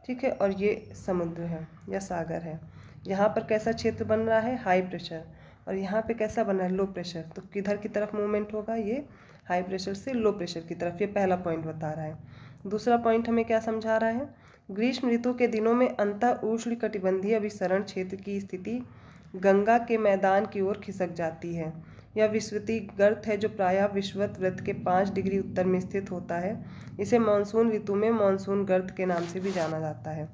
ठीक है, और ये समुद्र है या सागर है। यहाँ पर कैसा क्षेत्र बन रहा है, हाई प्रेशर, और यहाँ पे कैसा बन रहा है, लो प्रेशर। तो किधर की तरफ मूवमेंट होगा, ये हाई प्रेशर से लो प्रेशर की तरफ। ये पहला पॉइंट बता रहा है। दूसरा पॉइंट हमें क्या समझा रहा है, ग्रीष्म ऋतु के दिनों में अंतः उष्णकटिबंधीय अभिसरण क्षेत्र की स्थिति गंगा के मैदान की ओर खिसक जाती है। यह विषुवतीय गर्त है जो प्रायः विषुवत वृत्त के 5 डिग्री उत्तर में स्थित होता है। इसे मानसून ऋतु में मानसून गर्त के नाम से भी जाना जाता है।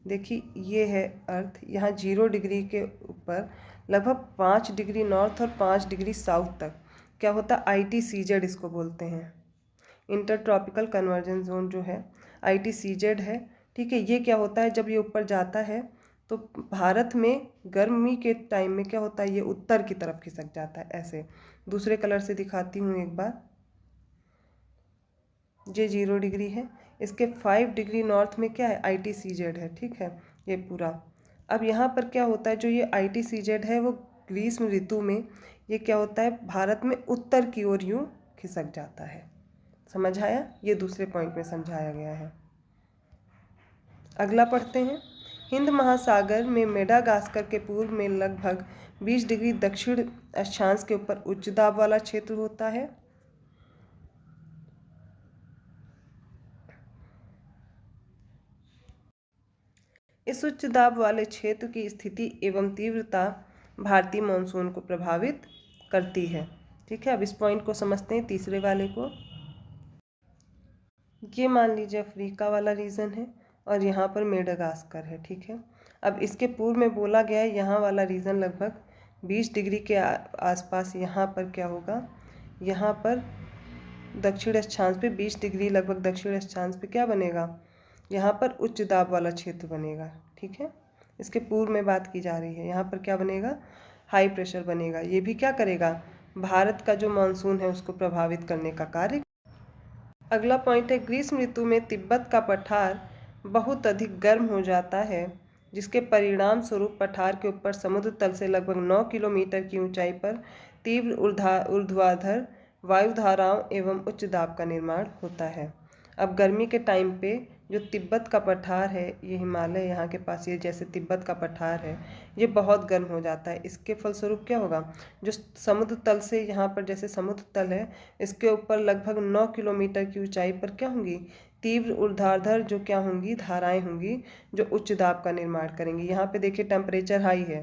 देखिए ये है अर्थ, यहाँ 0 डिग्री के ऊपर लगभग 5 डिग्री नॉर्थ और 5 डिग्री साउथ तक क्या होता है, ITCZ इसको बोलते हैं, इंटर ट्रॉपिकल कन्वर्जेंस जोन जो है ITCZ है, ठीक है। ये क्या होता है, जब ये ऊपर जाता है तो भारत में गर्मी के टाइम में क्या होता है, ये उत्तर की तरफ खिसक जाता है। ऐसे दूसरे कलर से दिखाती हूँ एक बार। ये 0 डिग्री है, इसके 5 डिग्री नॉर्थ में क्या है, ITCZ है, ठीक है, ये पूरा। अब यहाँ पर क्या होता है, जो ये ITCZ है वो ग्रीष्म ऋतु में ये क्या होता है, भारत में उत्तर की ओर यूँ खिसक जाता है। समझ आया, ये दूसरे पॉइंट में समझाया गया है। अगला पढ़ते हैं। हिंद महासागर में मेडागास्कर के पूर्व में लगभग 20 डिग्री दक्षिण अक्षांश के ऊपर उच्च दाब वाला क्षेत्र होता है। इस उच्च दाब वाले क्षेत्र की स्थिति एवं तीव्रता भारतीय मानसून को प्रभावित करती है, ठीक है। अब इस पॉइंट को समझते हैं, तीसरे वाले को। ये मान लीजिए अफ्रीका वाला रीजन है और यहाँ पर मेडागास्कर है, ठीक है। अब इसके पूर्व में बोला गया है यहाँ वाला रीजन लगभग 20 डिग्री के आसपास, यहाँ पर क्या होगा, यहाँ पर दक्षिण अक्षांश पे 20 डिग्री लगभग दक्षिण अक्षांश पे क्या बनेगा, यहाँ पर उच्च दाब वाला क्षेत्र बनेगा, ठीक है। इसके पूर्व में बात की जा रही है, यहाँ पर क्या बनेगा, हाई प्रेशर बनेगा। ये भी क्या करेगा, भारत का जो मानसून है उसको प्रभावित करने का कार्य। अगला पॉइंट है, ग्रीष्म ऋतु में तिब्बत का पठार बहुत अधिक गर्म हो जाता है, जिसके परिणाम स्वरूप पठार के ऊपर समुद्र तल से लगभग 9 किलोमीटर की ऊंचाई पर तीव्र ऊर्ध्वाधर वायु धाराओं एवं उच्च दाब का निर्माण होता है। अब गर्मी के टाइम पे जो तिब्बत का पठार है, ये हिमालय यहाँ के पास, ये जैसे तिब्बत का पठार है, ये बहुत गर्म हो जाता है। इसके फलस्वरूप क्या होगा, जो समुद्र तल से यहाँ पर जैसे समुद्र तल है, इसके ऊपर लगभग 9 किलोमीटर की ऊंचाई पर क्या होंगी, तीव्र ऊर्ध्वाधर जो क्या होंगी, धाराएं होंगी जो उच्च दाब का निर्माण करेंगी। यहाँ पे देखिए टेम्परेचर हाई है,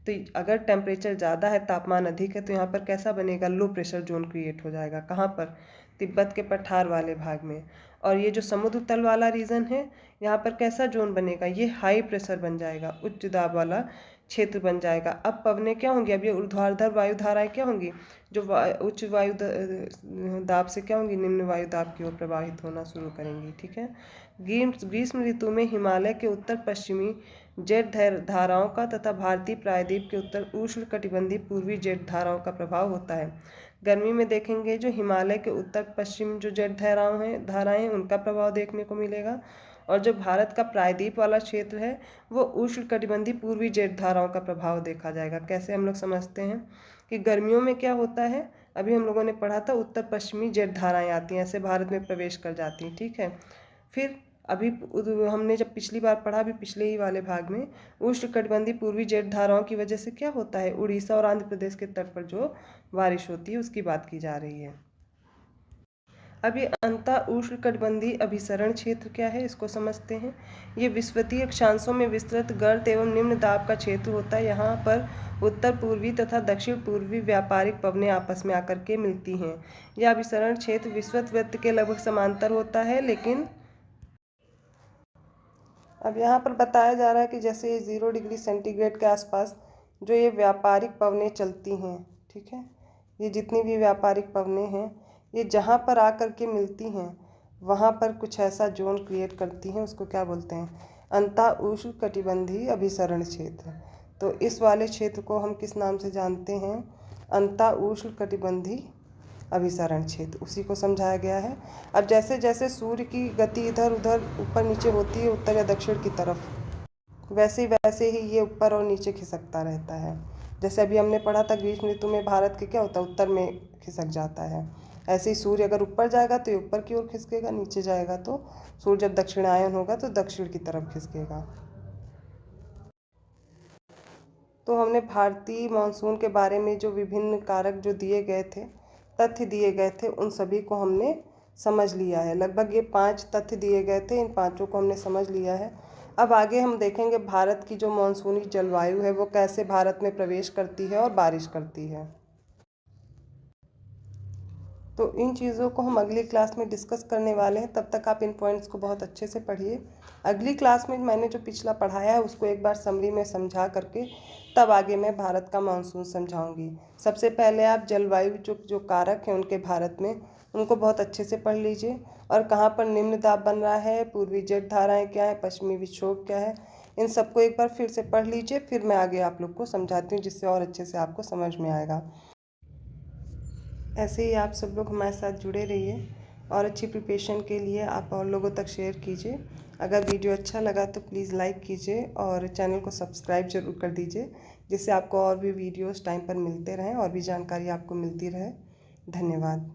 तो अगर टेम्परेचर ज़्यादा है, तापमान अधिक है, तो यहाँ पर कैसा बनेगा, लो प्रेशर जोन क्रिएट हो जाएगा। कहाँ पर, तिब्बत के पठार वाले भाग में। और ये जो समुद्र तल वाला रीजन है, यहाँ पर कैसा जोन बनेगा, ये हाई प्रेशर बन जाएगा, उच्च दाब वाला क्षेत्र बन जाएगा। अब पवनें क्या होंगी, अब ये ऊर्ध्वाधर वायु धाराएं क्या होंगी, जो उच्च वायु दाब से क्या होंगी, निम्न वायु दाब की ओर प्रवाहित होना शुरू करेंगी, ठीक है। ग्रीष्म ऋतु में हिमालय के उत्तर पश्चिमी जेट धाराओं का तथा भारतीय प्रायद्वीप के उत्तर उष्ण कटिबंधीय पूर्वी जेट धाराओं का प्रभाव होता है। गर्मी में देखेंगे जो हिमालय के उत्तर पश्चिम जो जेट धाराएं हैं उनका प्रभाव देखने को मिलेगा, और जो भारत का प्रायद्वीप वाला क्षेत्र है वो उष्ण कटिबंधीय पूर्वी जेट धाराओं का प्रभाव देखा जाएगा। कैसे हम लोग समझते हैं कि गर्मियों में क्या होता है, अभी हम लोगों ने पढ़ा था, उत्तर पश्चिमी जेट धाराएं आती हैं, ऐसे भारत में प्रवेश कर जाती हैं, ठीक है। फिर अभी हमने जब पिछली बार पढ़ा, अभी पिछले ही वाले भाग में, उष्णकटिबंधीय पूर्वी जेट धाराओं की वजह से क्या होता है, उड़ीसा और आंध्र प्रदेश के तट पर जो बारिश होती है उसकी बात की जा रही है। अब ये अंतः उष्णकटिबंधीय अभिसरण क्षेत्र क्या है, इसको समझते हैं। ये विषुवतीय अक्षांशों में विस्तृत गर्त एवं निम्न दाब का क्षेत्र होता है। यहाँ पर उत्तर पूर्वी तथा दक्षिण पूर्वी व्यापारिक पवनें आपस में आकर के मिलती हैं। यह अभिसरण क्षेत्र विषुवत वृत्त के लगभग समांतर होता है, लेकिन अब यहाँ पर बताया जा रहा है कि जैसे ये 0 डिग्री सेंटीग्रेड के आसपास जो ये व्यापारिक पवनें चलती हैं, ठीक है, ये जितनी भी व्यापारिक पवनें हैं, ये जहाँ पर आकर के मिलती हैं वहाँ पर कुछ ऐसा जोन क्रिएट करती हैं, उसको क्या बोलते हैं, अंतः उष्णकटिबंधीय अभिसरण क्षेत्र। तो इस वाले क्षेत्र को हम किस नाम से जानते हैं, अंतः उष्णकटिबंधीय अभिसरण क्षेत्र, उसी को समझाया गया है। अब जैसे जैसे सूर्य की गति इधर उधर ऊपर नीचे होती है उत्तर या दक्षिण की तरफ, वैसे ही ये ऊपर और नीचे खिसकता रहता है। जैसे अभी हमने पढ़ा था ग्रीष्म ऋतु में भारत के क्या होता है, उत्तर में खिसक जाता है। ऐसे ही सूर्य अगर ऊपर जाएगा तो ये ऊपर की ओर खिसकेगा, नीचे जाएगा तो सूर्य जब दक्षिणायन होगा तो दक्षिण की तरफ खिसकेगा। तो हमने भारतीय मानसून के बारे में जो विभिन्न कारक जो दिए गए थे, तथ्य दिए गए थे, उन सभी को हमने समझ लिया है। लगभग ये 5 तथ्य दिए गए थे, इन 5 को हमने समझ लिया है। अब आगे हम देखेंगे भारत की जो मानसूनी जलवायु है वो कैसे भारत में प्रवेश करती है और बारिश करती है। तो इन चीज़ों को हम अगली क्लास में डिस्कस करने वाले हैं। तब तक आप इन पॉइंट्स को बहुत अच्छे से पढ़िए। अगली क्लास में मैंने जो पिछला पढ़ाया है उसको एक बार समरी में समझा करके तब आगे मैं भारत का मानसून समझाऊंगी। सबसे पहले आप जलवायु जो कारक हैं उनके भारत में, उनको बहुत अच्छे से पढ़ लीजिए। और कहाँ पर निम्न दाब बन रहा है, पूर्वी जेट धाराएँ क्या है, पश्चिमी विक्षोभ क्या है, इन सबको एक बार फिर से पढ़ लीजिए। फिर मैं आगे आप लोग को समझाती हूँ, जिससे और अच्छे से आपको समझ में आएगा। ऐसे ही आप सब लोग हमारे साथ जुड़े रहिए और अच्छी प्रिपरेशन के लिए आप और लोगों तक शेयर कीजिए। अगर वीडियो अच्छा लगा तो प्लीज़ लाइक कीजिए और चैनल को सब्सक्राइब जरूर कर दीजिए, जिससे आपको और भी वीडियोस टाइम पर मिलते रहें और भी जानकारी आपको मिलती रहे। धन्यवाद।